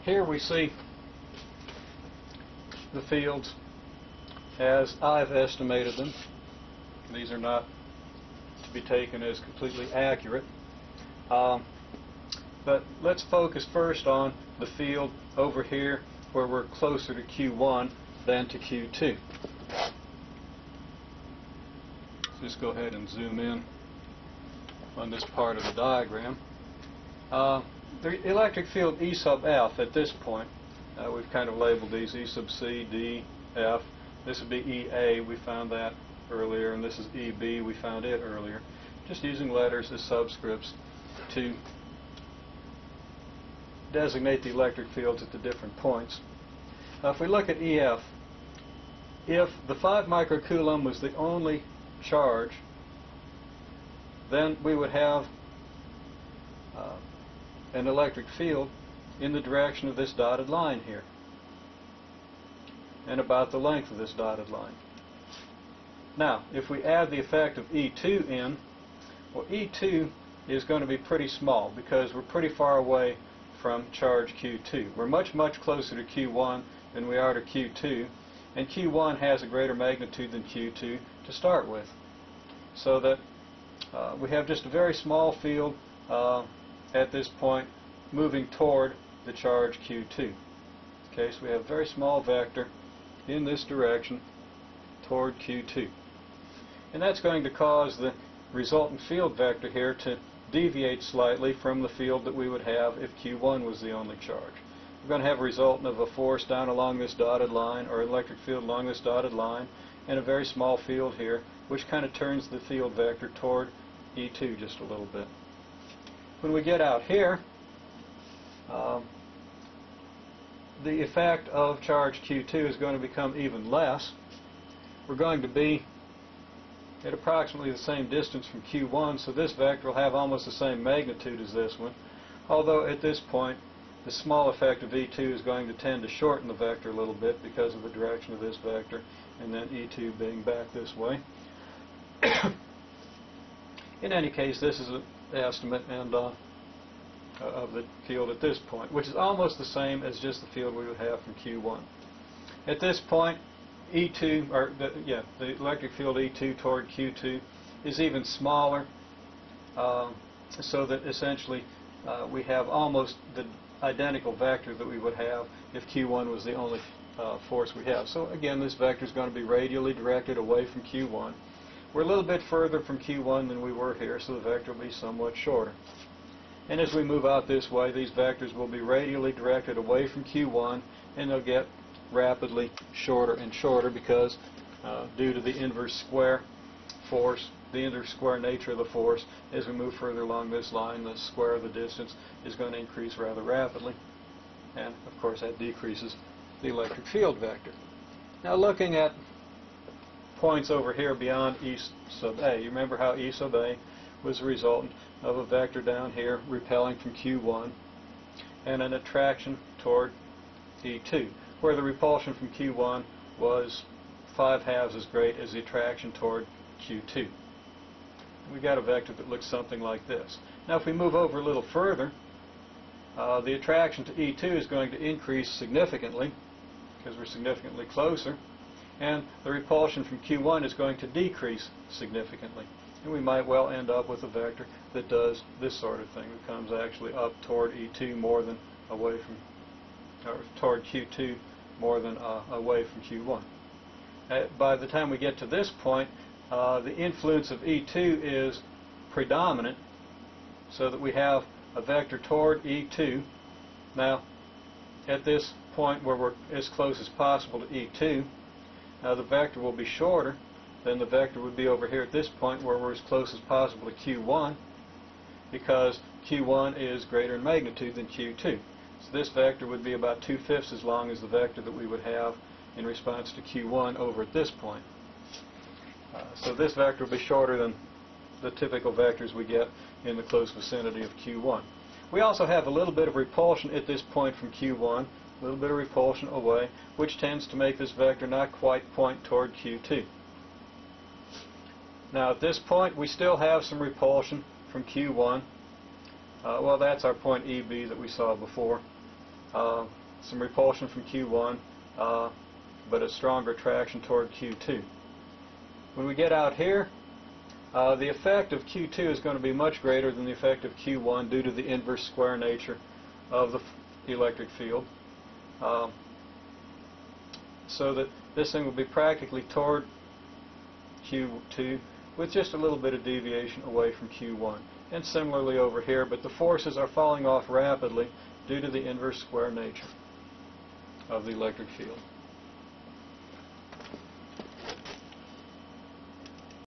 here we see the fields as I've estimated them. These are not to be taken as completely accurate. But let's focus first on the field over here where we're closer to Q1 than to Q2. Just go ahead and zoom in on this part of the diagram. The electric field E sub F at this point, we've kind of labeled these E sub C, D, F. This would be EA, we found that earlier, and this is EB, we found it earlier. Just using letters as subscripts to designate the electric fields at the different points. If we look at EF, if the 5 microcoulomb was the only charge, then we would have an electric field in the direction of this dotted line here, and about the length of this dotted line. Now, if we add the effect of E2 in, well, E2 is going to be pretty small because we're pretty far away from charge Q2. We're much, much closer to Q1 than we are to Q2, and Q1 has a greater magnitude than Q2 to start with. So that we have just a very small field at this point moving toward the charge Q2. Okay, so we have a very small vector in this direction toward Q2. And that's going to cause the resultant field vector here to deviate slightly from the field that we would have if Q1 was the only charge. We're going to have a resultant of a force down along this dotted line, or electric field along this dotted line, and a very small field here, which kind of turns the field vector toward E2 just a little bit. When we get out here, the effect of charge Q2 is going to become even less. We're going to be at approximately the same distance from Q1, so this vector will have almost the same magnitude as this one, although at this point the small effect of E2 is going to tend to shorten the vector a little bit because of the direction of this vector, and then E2 being back this way. In any case, this is an estimate and of the field at this point, which is almost the same as just the field we would have from Q1. At this point, E2, or the electric field E2 toward Q2 is even smaller, so that essentially we have almost the identical vector that we would have if Q1 was the only force we have. So again, this vector is going to be radially directed away from Q1. We're a little bit further from Q1 than we were here, so the vector will be somewhat shorter. And as we move out this way, these vectors will be radially directed away from Q1, and they'll get rapidly shorter and shorter because due to the inverse square force, the inverse square nature of the force, as we move further along this line, the square of the distance is going to increase rather rapidly. And of course that decreases the electric field vector. Now looking at points over here beyond E sub A, you remember how E sub A was the resultant of a vector down here repelling from Q1 and an attraction toward E2, where the repulsion from Q1 was 5/2 as great as the attraction toward Q2. We got a vector that looks something like this. Now if we move over a little further, the attraction to E2 is going to increase significantly because we're significantly closer, and the repulsion from Q1 is going to decrease significantly. And we might well end up with a vector that does this sort of thing. It comes actually up toward E2 more than away from, or toward Q2 more than away from Q1. By the time we get to this point, the influence of E2 is predominant, so that we have a vector toward E2. Now, at this point where we're as close as possible to E2, the vector will be shorter than the vector would be over here at this point where we're as close as possible to Q1, because Q1 is greater in magnitude than Q2. So this vector would be about 2/5 as long as the vector that we would have in response to Q1 over at this point. So this vector will be shorter than the typical vectors we get in the close vicinity of Q1. We also have a little bit of repulsion at this point from Q1, a little bit of repulsion away, which tends to make this vector not quite point toward Q2. Now at this point we still have some repulsion from Q1. Well, that's our point EB that we saw before. some repulsion from Q1, but a stronger attraction toward Q2. When we get out here, the effect of Q2 is going to be much greater than the effect of Q1 due to the inverse square nature of the electric field. So that this thing will be practically toward Q2 with just a little bit of deviation away from Q1. And similarly over here, but the forces are falling off rapidly due to the inverse square nature of the electric field.